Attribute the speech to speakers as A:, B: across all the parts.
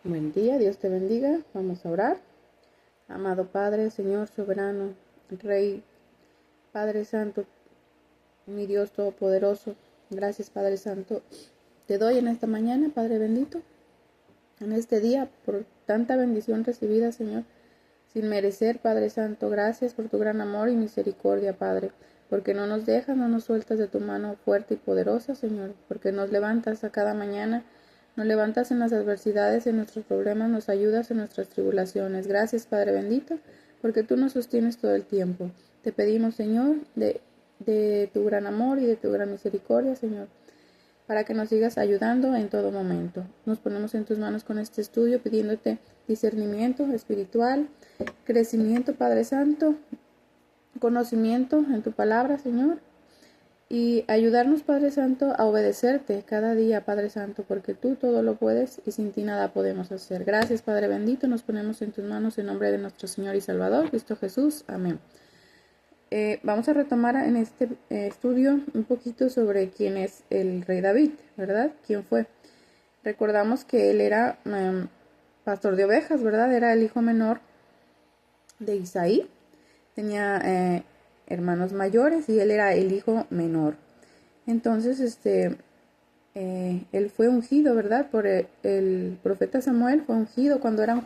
A: Buen día, Dios te bendiga. Vamos a orar. Amado Padre, Señor soberano, Rey, Padre Santo, mi Dios todopoderoso, gracias Padre Santo. Te doy en esta mañana, Padre bendito, en este día, por tanta bendición recibida, Señor, sin merecer, Padre Santo. Gracias por tu gran amor y misericordia, Padre, porque no nos dejas, no nos sueltas de tu mano fuerte y poderosa, Señor, porque nos levantas a cada mañana. Nos levantas en las adversidades, en nuestros problemas, nos ayudas en nuestras tribulaciones. Gracias, Padre bendito, porque tú nos sostienes todo el tiempo. Te pedimos, Señor, de tu gran amor y de tu gran misericordia, Señor, para que nos sigas ayudando en todo momento. Nos ponemos en tus manos con este estudio, pidiéndote discernimiento espiritual, crecimiento, Padre Santo, conocimiento en tu palabra, Señor. Y ayudarnos, Padre Santo, a obedecerte cada día, Padre Santo, porque tú todo lo puedes y sin ti nada podemos hacer. Gracias, Padre bendito, nos ponemos en tus manos en nombre de nuestro Señor y Salvador, Cristo Jesús. Amén. Vamos a retomar en este estudio un poquito sobre quién es el rey David, ¿verdad? ¿Quién fue? Recordamos que él era pastor de ovejas, ¿verdad? Era el hijo menor de Isaí. Tenía hermanos mayores y él era el hijo menor. Entonces, él fue ungido, ¿verdad? Por el profeta Samuel, fue ungido cuando era un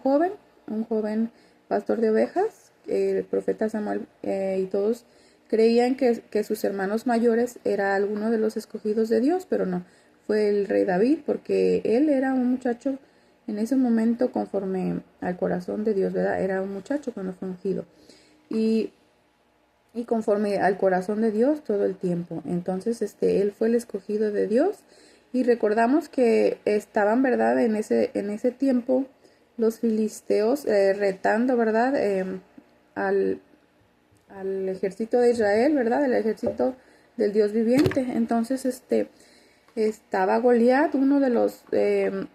A: joven pastor de ovejas. El profeta Samuel y todos creían que sus hermanos mayores era alguno de los escogidos de Dios, pero no, fue el rey David, porque él era un muchacho en ese momento conforme al corazón de Dios, ¿verdad? Era un muchacho cuando fue ungido. Y conforme al corazón de Dios todo el tiempo. Entonces, él fue el escogido de Dios. Y recordamos que estaban, ¿verdad? En ese tiempo los filisteos retando, ¿verdad? Al ejército de Israel, ¿verdad? El ejército del Dios viviente. Entonces, estaba Goliat, uno de los, era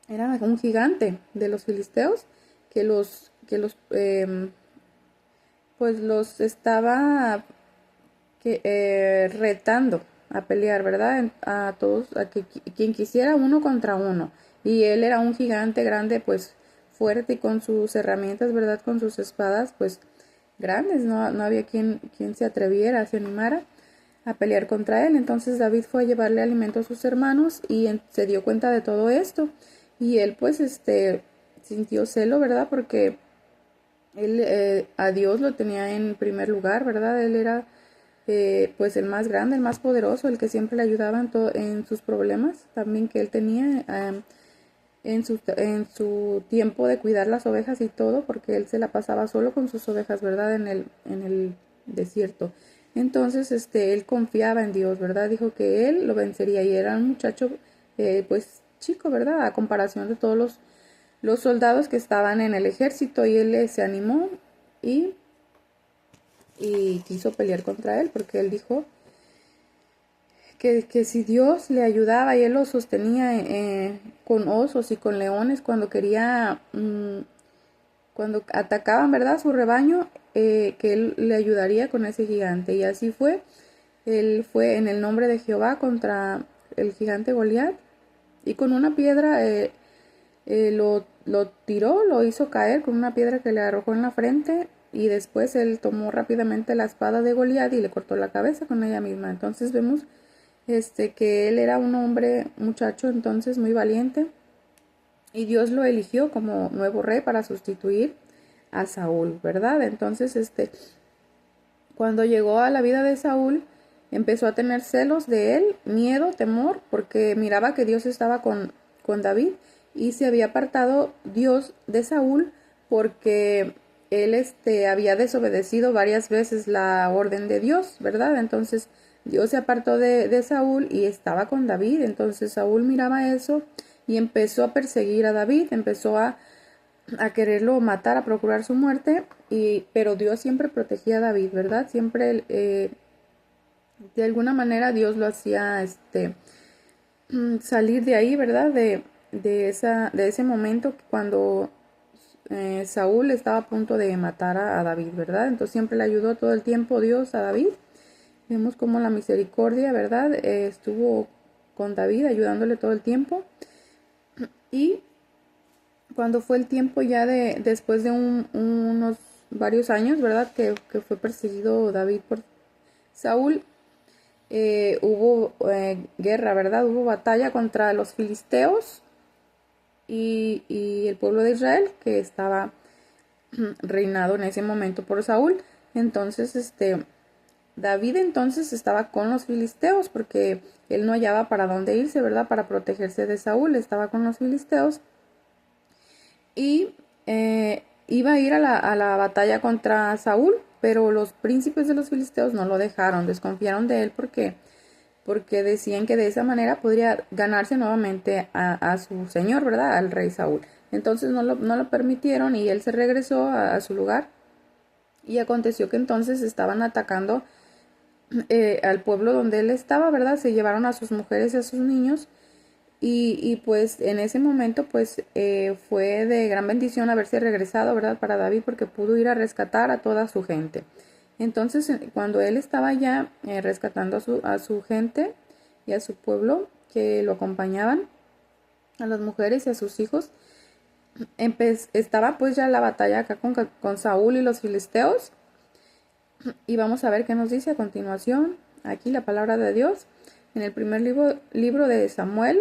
A: un gigante de los filisteos, pues los estaba retando a pelear, ¿verdad? A todos, quien quisiera uno contra uno. Y él era un gigante grande, pues fuerte y con sus herramientas, ¿verdad? Con sus espadas, pues grandes. No había quien se atreviera, se animara a pelear contra él. Entonces David fue a llevarle alimento a sus hermanos y se dio cuenta de todo esto. Y él pues sintió celo, ¿verdad? Porque él a Dios lo tenía en primer lugar, ¿verdad? Él era pues el más grande, el más poderoso, el que siempre le ayudaba en sus problemas, también que él tenía en su tiempo de cuidar las ovejas y todo, porque él se la pasaba solo con sus ovejas, ¿verdad? En el desierto. Entonces, él confiaba en Dios, ¿verdad? Dijo que él lo vencería y era un muchacho, pues chico, ¿verdad? A comparación de todos los soldados que estaban en el ejército, y él se animó y quiso pelear contra él, porque él dijo que si Dios le ayudaba y él lo sostenía con osos y con leones cuando atacaban, ¿verdad?, su rebaño, que él le ayudaría con ese gigante. Y así fue. Él fue en el nombre de Jehová contra el gigante Goliat, y con una piedra lo tiró, lo hizo caer con una piedra que le arrojó en la frente, y después él tomó rápidamente la espada de Goliat y le cortó la cabeza con ella misma. Entonces vemos que él era un hombre, muchacho, entonces muy valiente, y Dios lo eligió como nuevo rey para sustituir a Saúl, ¿verdad? Entonces, cuando llegó a la vida de Saúl, empezó a tener celos de él, miedo, temor, porque miraba que Dios estaba con David, y se había apartado Dios de Saúl porque él había desobedecido varias veces la orden de Dios, ¿verdad? Entonces Dios se apartó de Saúl y estaba con David. Entonces Saúl miraba eso y empezó a perseguir a David, empezó a quererlo matar, a procurar su muerte, pero Dios siempre protegía a David, ¿verdad? Siempre de alguna manera Dios lo hacía salir de ahí, ¿verdad? De ese momento cuando Saúl estaba a punto de matar a David, ¿verdad? Entonces siempre le ayudó todo el tiempo Dios a David. Vemos como la misericordia, ¿verdad? Estuvo con David ayudándole todo el tiempo. Y cuando fue el tiempo ya después de unos varios años, ¿verdad? Que fue perseguido David por Saúl, hubo guerra, ¿verdad? Hubo batalla contra los filisteos y el pueblo de Israel, que estaba reinado en ese momento por Saúl. Entonces, David entonces estaba con los filisteos porque él no hallaba para dónde irse, ¿verdad? Para protegerse de Saúl, estaba con los filisteos y iba a ir a la batalla contra Saúl, pero los príncipes de los filisteos no lo dejaron, desconfiaron de él porque decían que de esa manera podría ganarse nuevamente a su señor, ¿verdad? Al rey Saúl. Entonces no lo permitieron y él se regresó a su lugar. Y aconteció que entonces estaban atacando al pueblo donde él estaba, ¿verdad? Se llevaron a sus mujeres y a sus niños. Y pues en ese momento pues fue de gran bendición haberse regresado, ¿verdad? Para David, porque pudo ir a rescatar a toda su gente. Entonces cuando él estaba ya rescatando a su gente y a su pueblo que lo acompañaban, a las mujeres y a sus hijos, estaba pues ya la batalla acá con Saúl y los filisteos. Y vamos a ver qué nos dice a continuación aquí la palabra de Dios en el primer libro de Samuel.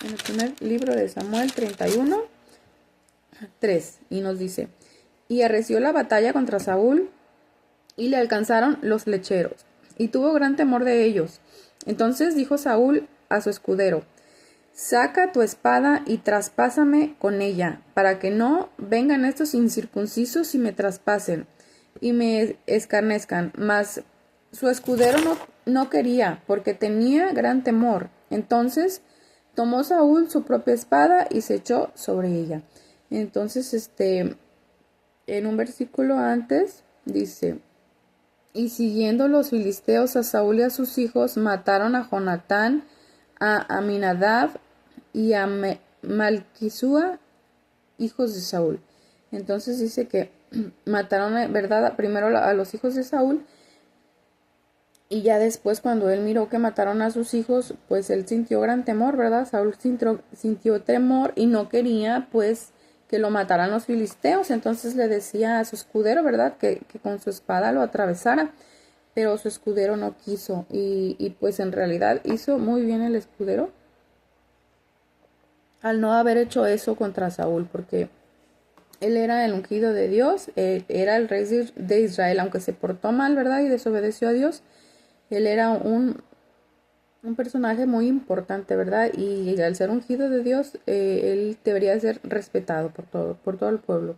A: En el primer libro de Samuel 31, 3, y nos dice: y arreció la batalla contra Saúl, y le alcanzaron los flecheros, y tuvo gran temor de ellos. Entonces dijo Saúl a su escudero: saca tu espada y traspásame con ella, para que no vengan estos incircuncisos y me traspasen, y me escarnezcan. Mas su escudero no quería, porque tenía gran temor. Entonces tomó Saúl su propia espada y se echó sobre ella. Entonces, en un versículo antes dice: y siguiendo los filisteos a Saúl y a sus hijos, mataron a Jonatán, a Aminadab y a Malquisúa, hijos de Saúl. Entonces dice que mataron, ¿verdad? Primero a los hijos de Saúl. Y ya después, cuando él miró que mataron a sus hijos, pues él sintió gran temor, ¿verdad? Saúl sintió temor y no quería, pues, que lo mataran los filisteos. Entonces le decía a su escudero, ¿verdad? Que con su espada lo atravesara. Pero su escudero no quiso. Y pues en realidad hizo muy bien el escudero al no haber hecho eso contra Saúl, porque él era el ungido de Dios, era el rey de Israel, aunque se portó mal, ¿verdad? Y desobedeció a Dios. Él era un personaje muy importante, ¿verdad? Y al ser ungido de Dios, él debería ser respetado por todo el pueblo.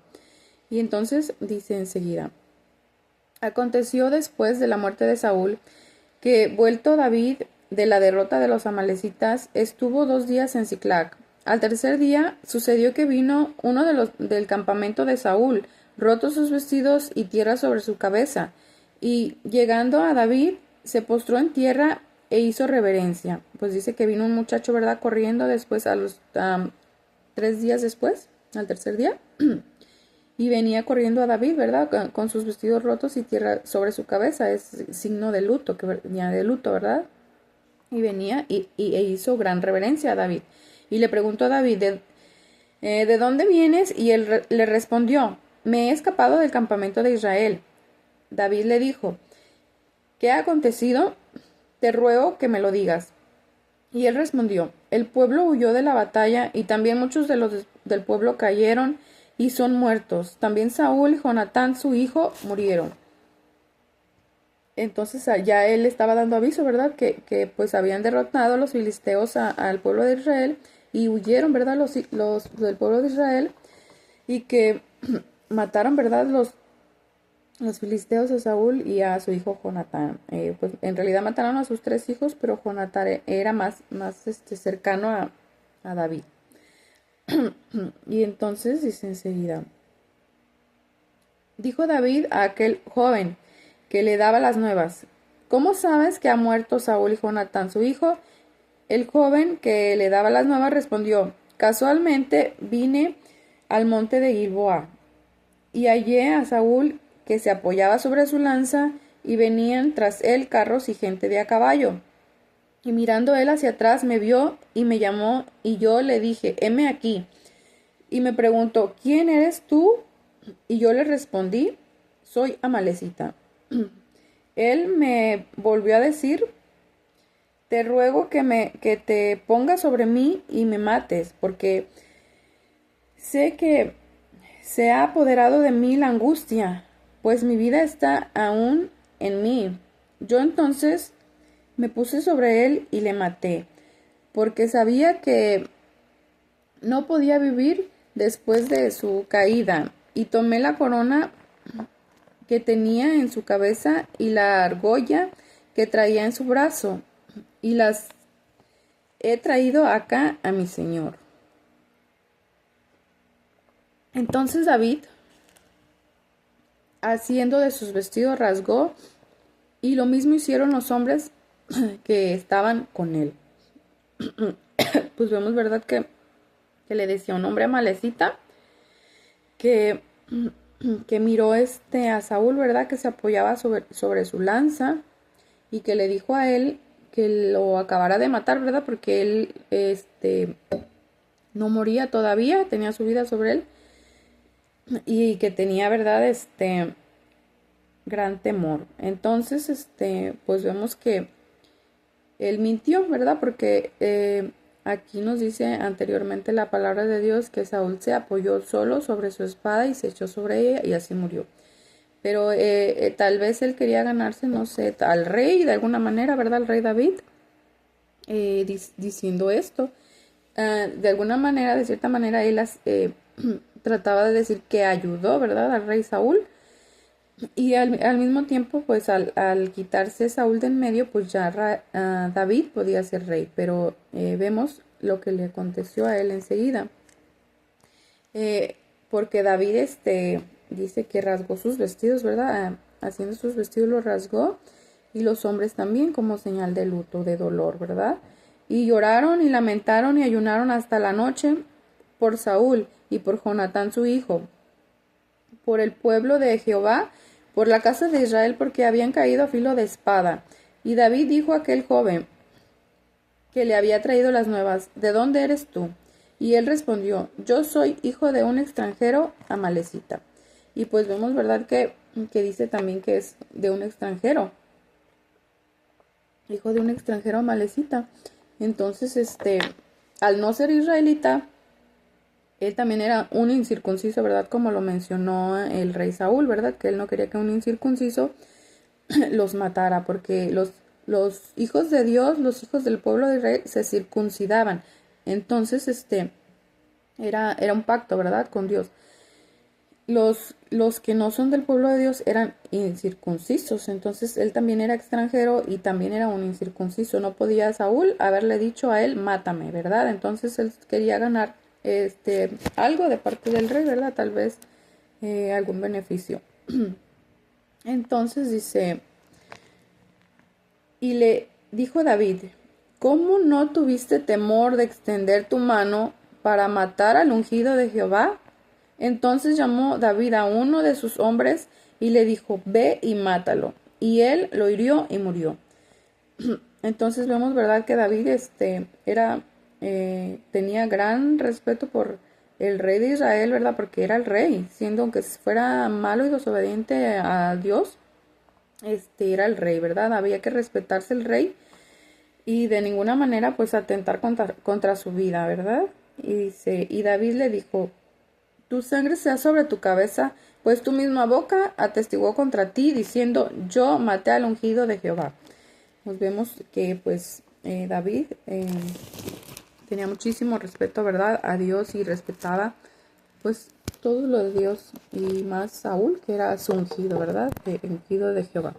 A: Y entonces dice enseguida: aconteció después de la muerte de Saúl, que vuelto David de la derrota de los amalecitas, estuvo 2 días en Siclag. Al tercer día sucedió que vino uno del campamento de Saúl, rotos sus vestidos y tierra sobre su cabeza, y llegando a David, se postró en tierra e hizo reverencia. Pues dice que vino un muchacho, ¿verdad? Corriendo después a los 3 días después, al tercer día, y venía corriendo a David, ¿verdad? Con sus vestidos rotos y tierra sobre su cabeza. Es signo de luto, que venía de luto, ¿verdad? Y venía e hizo gran reverencia a David. Y le preguntó a David: ¿de dónde vienes? Y él le respondió: me he escapado del campamento de Israel. David le dijo: ¿qué ha acontecido? Te ruego que me lo digas. Y él respondió: el pueblo huyó de la batalla, y también muchos de los del pueblo cayeron y son muertos. También Saúl y Jonatán, su hijo, murieron. Entonces ya él estaba dando aviso, ¿verdad? Que pues habían derrotado a los filisteos al pueblo de Israel y huyeron, ¿verdad? Los del pueblo de Israel, y que mataron, ¿verdad? Los filisteos a Saúl y a su hijo Jonatán. Pues en realidad mataron a sus 3 hijos, pero Jonatán era más cercano a David. Y entonces dice enseguida: dijo David a aquel joven que le daba las nuevas: ¿cómo sabes que ha muerto Saúl y Jonatán su hijo? El joven que le daba las nuevas respondió: casualmente vine al monte de Gilboa y hallé a Saúl que se apoyaba sobre su lanza, y venían tras él carros y gente de a caballo. Y mirando él hacia atrás me vio y me llamó, y yo le dije: heme aquí. y me preguntó, ¿quién eres tú? Y yo le respondí, soy Amalecita. Él me volvió a decir, te ruego que te pongas sobre mí y me mates, porque sé que se ha apoderado de mí la angustia, pues mi vida está aún en mí. Yo entonces me puse sobre él y le maté, porque sabía que no podía vivir después de su caída, y tomé la corona que tenía en su cabeza y la argolla que traía en su brazo, y las he traído acá a mi señor. Entonces David, haciendo de sus vestidos, rasgó, y lo mismo hicieron los hombres que estaban con él. Pues vemos, ¿verdad? Que le decía un hombre Amalecita que, que miró a Saúl, ¿verdad? Que se apoyaba sobre su lanza y que le dijo a él que lo acabara de matar, ¿verdad? Porque él no moría todavía, tenía su vida sobre él y que tenía, ¿verdad? Gran temor. Entonces, pues vemos que él mintió, ¿verdad? Porque aquí nos dice anteriormente la palabra de Dios que Saúl se apoyó solo sobre su espada y se echó sobre ella y así murió. Pero tal vez él quería ganarse, no sé, al rey de alguna manera, ¿verdad? Al rey David, diciendo esto. De alguna manera, de cierta manera, él trataba de decir que ayudó, ¿verdad? Al rey Saúl. Y al mismo tiempo, pues al quitarse Saúl de en medio, pues ya David podía ser rey. Pero vemos lo que le aconteció a él enseguida. Porque David dice que rasgó sus vestidos, ¿verdad? Haciendo sus vestidos los rasgó. Y los hombres también como señal de luto, de dolor, ¿verdad? Y lloraron y lamentaron y ayunaron hasta la noche por Saúl y por Jonatán su hijo, por el pueblo de Jehová, por la casa de Israel, porque habían caído a filo de espada. Y David dijo a aquel joven que le había traído las nuevas, ¿de dónde eres tú? Y él respondió, yo soy hijo de un extranjero Amalecita. Y pues vemos, ¿verdad? Que dice también que es de un extranjero, hijo de un extranjero Amalecita. Entonces, al no ser israelita, él también era un incircunciso, ¿verdad? Como lo mencionó el rey Saúl, ¿verdad? Que él no quería que un incircunciso los matara, porque los hijos de Dios, los hijos del pueblo de Israel, se circuncidaban. Entonces, era un pacto, ¿verdad? Con Dios. Los que no son del pueblo de Dios eran incircuncisos. Entonces, él también era extranjero y también era un incircunciso. No podía Saúl haberle dicho a él, mátame, ¿verdad? Entonces, él quería ganar algo de parte del rey, ¿verdad? Tal vez algún beneficio. Entonces dice, y le dijo David, ¿cómo no tuviste temor de extender tu mano para matar al ungido de Jehová? Entonces llamó David a uno de sus hombres y le dijo, ve y mátalo. Y él lo hirió y murió. Entonces vemos, ¿verdad? Que David tenía gran respeto por el rey de Israel, ¿verdad? Porque era el rey, siendo aunque fuera malo y desobediente a Dios, era el rey, ¿verdad? Había que respetarse el rey y de ninguna manera pues atentar contra su vida, ¿verdad? Y dice, y David le dijo, tu sangre sea sobre tu cabeza, pues tu misma boca atestiguó contra ti, diciendo, yo maté al ungido de Jehová. Nos vemos que pues David tenía muchísimo respeto, ¿verdad? A Dios y respetaba pues todo lo de Dios y más Saúl, que era su ungido, ¿verdad? Ungido de Jehová.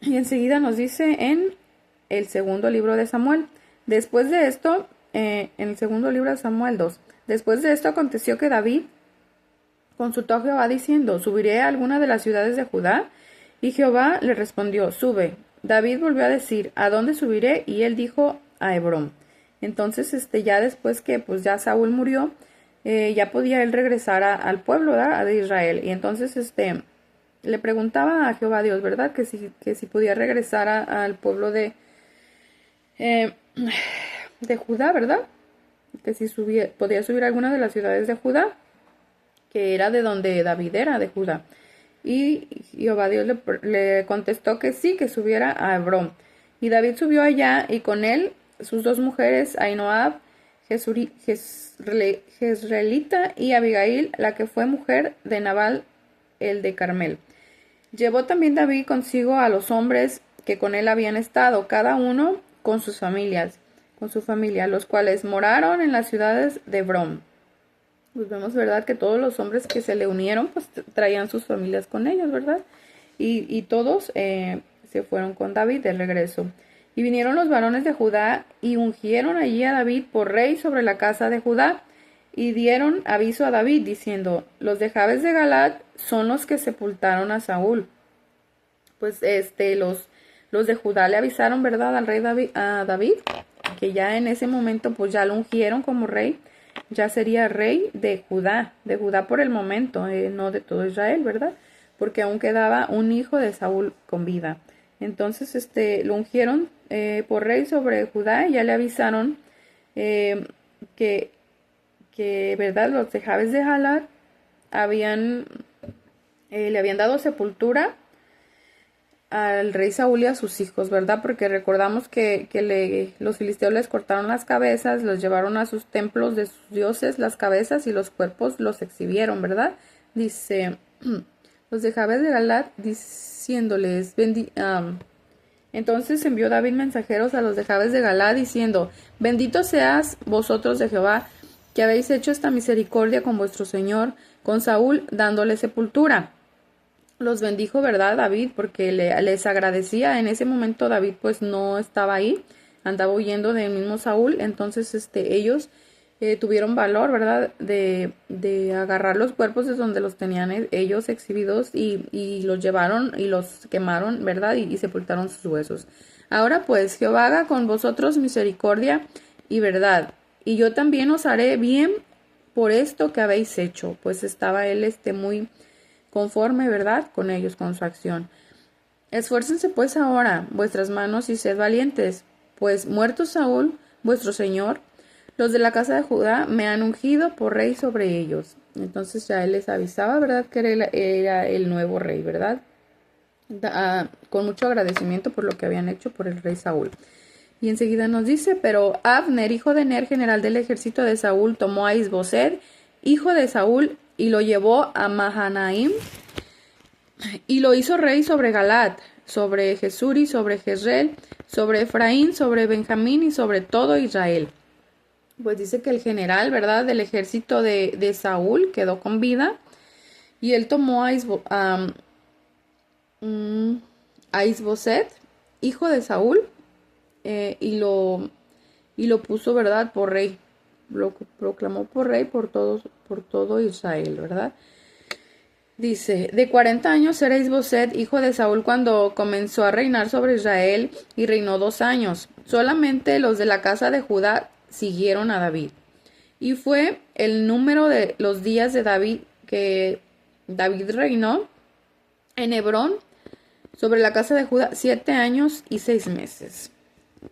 A: Y enseguida nos dice en el segundo libro de Samuel. Después de esto, en el segundo libro de Samuel 2. Después de esto aconteció que David consultó a Jehová diciendo, ¿subiré a alguna de las ciudades de Judá? Y Jehová le respondió, sube. David volvió a decir, ¿a dónde subiré? Y él dijo, a Hebrón. Entonces, ya después que pues ya Saúl murió, ya podía él regresar al pueblo, ¿verdad? De Israel. Y entonces, le preguntaba a Jehová Dios, ¿verdad? Que si podía regresar al pueblo de Judá, ¿verdad? que si podía subir a alguna de las ciudades de Judá, que era de donde David era, de Judá. Y Jehová Dios le contestó que sí, que subiera a Hebrón. Y David subió allá, y con él sus dos mujeres, Ahinoam, Jezreelita, y Abigail, la que fue mujer de Nabal, el de Carmel. Llevó también David consigo a los hombres que con él habían estado, cada uno con sus familias, con su familia, los cuales moraron en las ciudades de Hebrón. Pues vemos, ¿verdad?, que todos los hombres que se le unieron, pues traían sus familias con ellos, ¿verdad? Y todos se fueron con David de regreso. Y vinieron los varones de Judá y ungieron allí a David por rey sobre la casa de Judá. Y dieron aviso a David diciendo: los de Jabes de Galaad son los que sepultaron a Saúl. Pues los de Judá le avisaron, ¿verdad?, al rey David, que ya en ese momento pues ya lo ungieron como rey. Ya sería rey de Judá por el momento, no de todo Israel, ¿verdad? Porque aún quedaba un hijo de Saúl con vida. Entonces, lo ungieron por rey sobre Judá, y ya le avisaron que, ¿verdad?, los de Jabes de Galaad le habían dado sepultura al rey Saúl y a sus hijos, ¿verdad? Porque recordamos que los filisteos les cortaron las cabezas, los llevaron a sus templos de sus dioses, las cabezas, y los cuerpos los exhibieron, ¿verdad? Dice, los de Jabes de Galaad, diciéndoles, entonces envió David mensajeros a los de Jabes de Galaad, diciendo: bendito seas vosotros de Jehová, que habéis hecho esta misericordia con vuestro señor, con Saúl, dándole sepultura. Los bendijo, ¿verdad, David? Porque les agradecía. En ese momento David pues no estaba ahí, andaba huyendo del mismo Saúl. Entonces ellos tuvieron valor, ¿verdad?, de agarrar los cuerpos de donde los tenían ellos exhibidos, y los llevaron y los quemaron, ¿verdad?, y sepultaron sus huesos. Ahora pues Jehová haga con vosotros misericordia y verdad, y yo también os haré bien por esto que habéis hecho. Pues estaba él muy conforme, ¿verdad?, con ellos, con su acción. Esfuércense pues ahora vuestras manos y sed valientes, pues muerto Saúl, vuestro señor, los de la casa de Judá me han ungido por rey sobre ellos. Entonces ya él les avisaba, ¿verdad?, que era el nuevo rey, ¿verdad? Con mucho agradecimiento por lo que habían hecho por el rey Saúl. Y enseguida nos dice: pero Abner, hijo de Ner, general del ejército de Saúl, tomó a Isboset, hijo de Saúl, y lo llevó a Mahanaim, y lo hizo rey sobre Galaad, sobre Jesuri, sobre Jezreel, sobre Efraín, sobre Benjamín y sobre todo Israel. Pues dice que el general, ¿verdad?, del ejército de Saúl quedó con vida, y él tomó a Isboset, hijo de Saúl, y lo puso, ¿verdad?, por rey. Lo proclamó por rey por todo Israel, ¿verdad? Dice: de 40 años era Isboset, hijo de Saúl, cuando comenzó a reinar sobre Israel, y reinó 2 años. Solamente los de la casa de Judá siguieron a David. Y fue el número de los días de David que David reinó en Hebrón sobre la casa de Judá 7 años y 6 meses.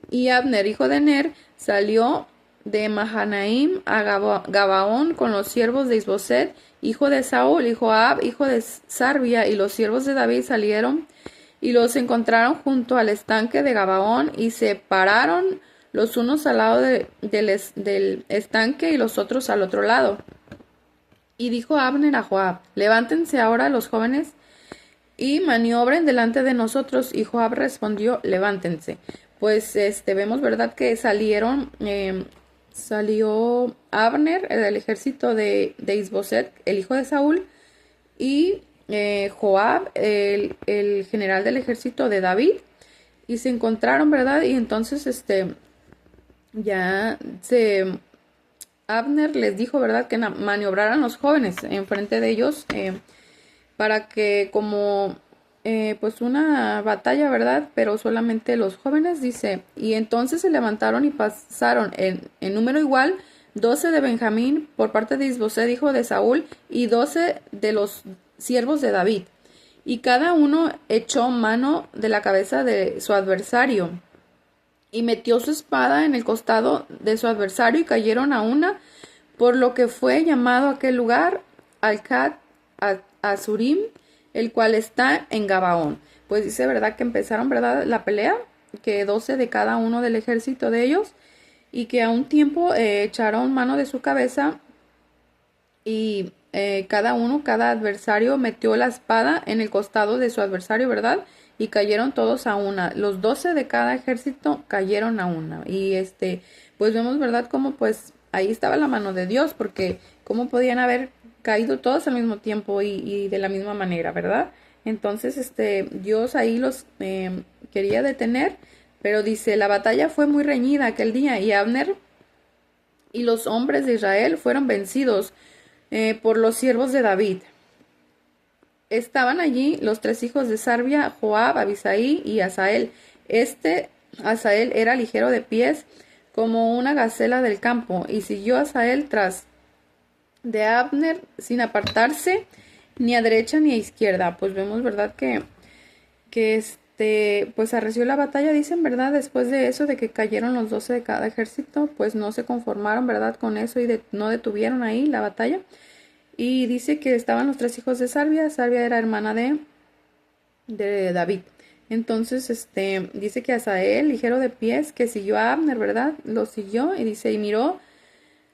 A: Y Abner, hijo de Ner, salió de Mahanaim a Gabaón con los siervos de Isboset, hijo de Saúl, y Joab, hijo de Sarvia, y los siervos de David salieron y los encontraron junto al estanque de Gabaón, y se pararon los unos al lado del estanque y los otros al otro lado. Y dijo Abner a Joab: levántense ahora los jóvenes y maniobren delante de nosotros. Y Joab respondió: levántense. Pues vemos, ¿verdad?, que salió Abner del ejército de Isboset, el hijo de Saúl, y Joab, el general del ejército de David, y se encontraron, ¿verdad? Y entonces Abner les dijo, ¿verdad?, que maniobraran los jóvenes enfrente de ellos, para que como pues una batalla, ¿verdad?, pero solamente los jóvenes. Dice: y entonces se levantaron y pasaron en número igual 12 de Benjamín por parte de Isboset, hijo de Saúl, y 12 de los siervos de David, y cada uno echó mano de la cabeza de su adversario, y metió su espada en el costado de su adversario y cayeron a una, por lo que fue llamado aquel lugar Alcat Azurim, el cual está en Gabaón. Pues dice, ¿verdad? Que empezaron, ¿verdad? La pelea, que 12 de cada uno del ejército de ellos, y que a un tiempo echaron mano de su cabeza y cada adversario metió la espada en el costado de su adversario, ¿verdad? Y cayeron todos a una. Los 12 de cada ejército cayeron a una. Y pues vemos, ¿verdad? Como pues ahí estaba la mano de Dios, porque cómo podían haber caído todos al mismo tiempo y de la misma manera, ¿verdad? Entonces, Dios ahí los quería detener, pero dice, la batalla fue muy reñida aquel día y Abner y los hombres de Israel fueron vencidos por los siervos de David. Estaban allí los 3 hijos de Sarbia, Joab, Abisaí y Asael. Asael era ligero de pies como una gacela del campo, y siguió Asael tras de Abner sin apartarse ni a derecha ni a izquierda. Pues vemos, ¿verdad? Que pues arreció la batalla, dicen, ¿verdad? Después de eso, de que cayeron los 12 de cada ejército, pues no se conformaron, ¿verdad? Con eso y no detuvieron ahí la batalla. Y dice que estaban los 3 hijos de Sarbia. Sarbia era hermana de David. Entonces, dice que Asael, ligero de pies, que siguió a Abner, ¿verdad? Lo siguió y dice, y miró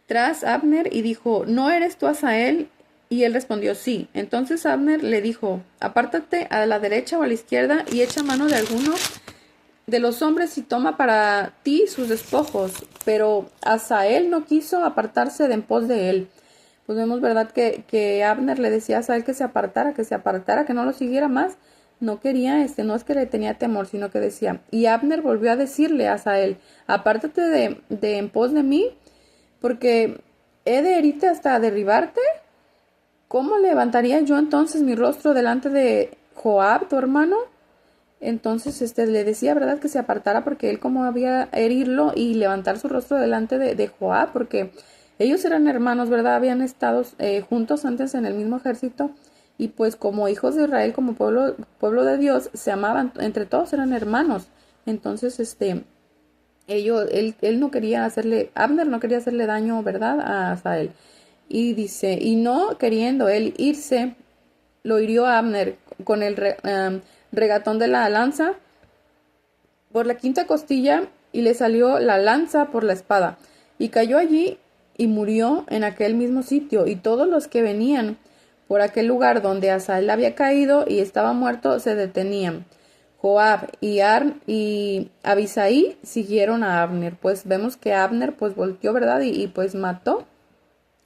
A: tras Abner y dijo, ¿no eres tú Asael? Y él respondió, sí. Entonces Abner le dijo, apártate a la derecha o a la izquierda y echa mano de alguno de los hombres y toma para ti sus despojos. Pero Asael no quiso apartarse de en pos de él. Pues vemos, ¿verdad? Que Abner le decía a Asael que se apartara, que no lo siguiera más. No quería, no es que le tenía temor, sino que decía. Y Abner volvió a decirle a Asael, apártate de en pos de mí, porque he de herirte hasta derribarte. ¿Cómo levantaría yo entonces mi rostro delante de Joab, tu hermano? Entonces le decía, ¿verdad? Que se apartara, porque él como había herirlo y levantar su rostro delante de Joab, porque ellos eran hermanos, ¿verdad? Habían estado juntos antes en el mismo ejército, y pues como hijos de Israel, como pueblo de Dios, se amaban, entre todos eran hermanos. Entonces, él no quería Abner no quería hacerle daño, ¿verdad? A Asael. Y dice, y no queriendo él irse, lo hirió a Abner con el regatón de la lanza por la quinta costilla, y le salió la lanza por la espada, y cayó allí y murió en aquel mismo sitio, y todos los que venían por aquel lugar donde Asael había caído y estaba muerto se detenían. Joab y Abisaí siguieron a Abner. Pues vemos que Abner pues volteó, ¿verdad? Y pues mató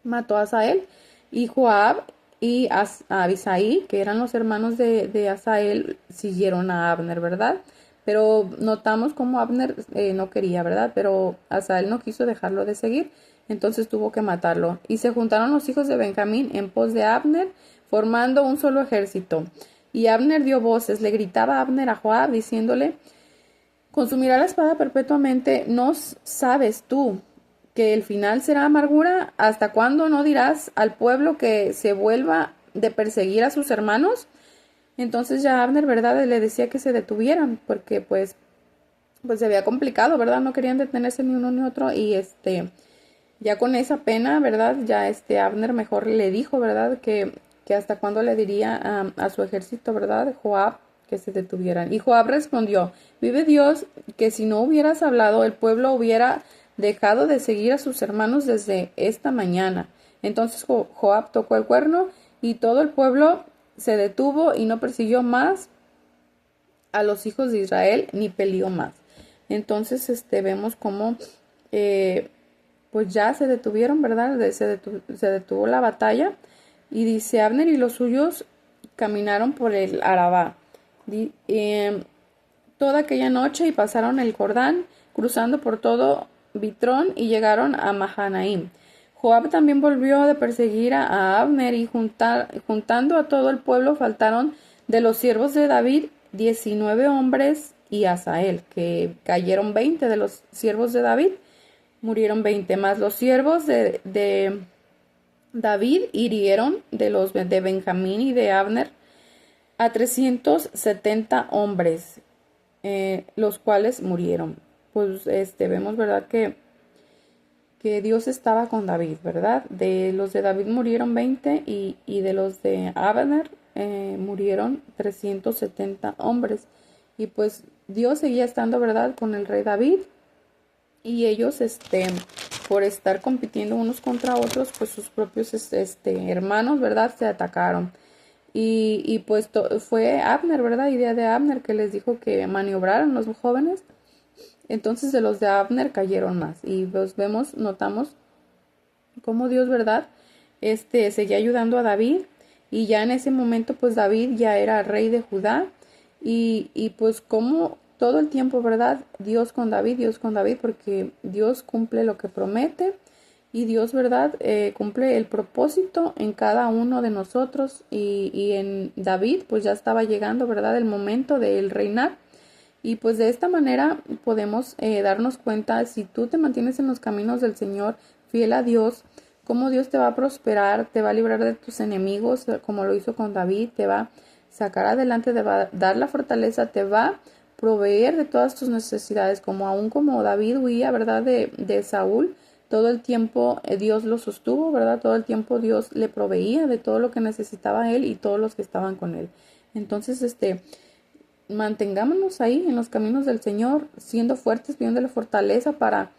A: a Asael, y Joab y Abisaí, que eran los hermanos de Asael, siguieron a Abner, ¿verdad? Pero notamos cómo Abner no quería, ¿verdad? Pero Asael no quiso dejarlo de seguir, entonces tuvo que matarlo. Y se juntaron los hijos de Benjamín en pos de Abner, formando un solo ejército. Y Abner dio voces, le gritaba Abner a Joab, diciéndole, consumirá la espada perpetuamente, ¿no sabes tú que el final será amargura? ¿Hasta cuándo no dirás al pueblo que se vuelva de perseguir a sus hermanos? Entonces ya Abner, ¿verdad? Le decía que se detuvieran, porque pues se había complicado, ¿verdad? No querían detenerse ni uno ni otro, y ya con esa pena, ¿verdad? Ya Abner mejor le dijo, ¿verdad? Que hasta cuándo le diría a su ejército, ¿verdad? Joab, que se detuvieran. Y Joab respondió, vive Dios, que si no hubieras hablado, el pueblo hubiera dejado de seguir a sus hermanos desde esta mañana. Entonces Joab tocó el cuerno, y todo el pueblo se detuvo y no persiguió más a los hijos de Israel, ni peleó más. Entonces vemos cómo pues ya se detuvieron, ¿verdad? Se detuvo la batalla, y dice, Abner y los suyos caminaron por el Arabá toda aquella noche, y pasaron el Jordán, cruzando por todo Bitrón, y llegaron a Mahanaim. Joab también volvió de perseguir a Abner, y juntando a todo el pueblo, faltaron de los siervos de David 19 hombres, y Asael, que cayeron 20 de los siervos de David, murieron 20 más. Los siervos de David hirieron de Benjamín y de Abner a 370 hombres, los cuales murieron. pues vemos, ¿verdad? Que Dios estaba con David, ¿verdad? De los de David murieron 20 y de los de Abner murieron 370 hombres. Y pues Dios seguía estando, ¿verdad? Con el rey David. Y ellos, por estar compitiendo unos contra otros, pues sus propios, hermanos, ¿verdad? Se atacaron. Y pues fue Abner, ¿verdad? Idea de Abner que les dijo que maniobraran los jóvenes. Entonces de los de Abner cayeron más. Y pues notamos cómo Dios, ¿verdad? Seguía ayudando a David. Y ya en ese momento, pues David ya era rey de Judá. Y pues como todo el tiempo, ¿verdad? Dios con David, porque Dios cumple lo que promete. Y Dios, ¿verdad? Cumple el propósito en cada uno de nosotros. Y en David, pues ya estaba llegando, ¿verdad? El momento del reinar. Y pues de esta manera podemos darnos cuenta, si tú te mantienes en los caminos del Señor, fiel a Dios, cómo Dios te va a prosperar, te va a librar de tus enemigos, como lo hizo con David, te va a sacar adelante, te va a dar la fortaleza, te va a proveer de todas tus necesidades, como David huía, ¿verdad? De Saúl, todo el tiempo Dios lo sostuvo, ¿verdad? Todo el tiempo Dios le proveía de todo lo que necesitaba él y todos los que estaban con él. Entonces, mantengámonos ahí en los caminos del Señor, siendo fuertes, pidiéndole fortaleza para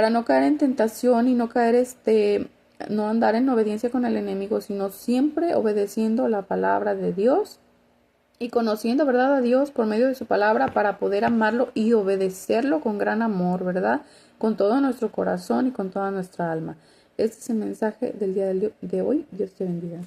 A: no caer en tentación y no caer, no andar en obediencia con el enemigo, sino siempre obedeciendo la palabra de Dios y conociendo, ¿verdad? A Dios por medio de su palabra para poder amarlo y obedecerlo con gran amor, ¿verdad? Con todo nuestro corazón y con toda nuestra alma. Este es el mensaje del día de hoy. Dios te bendiga.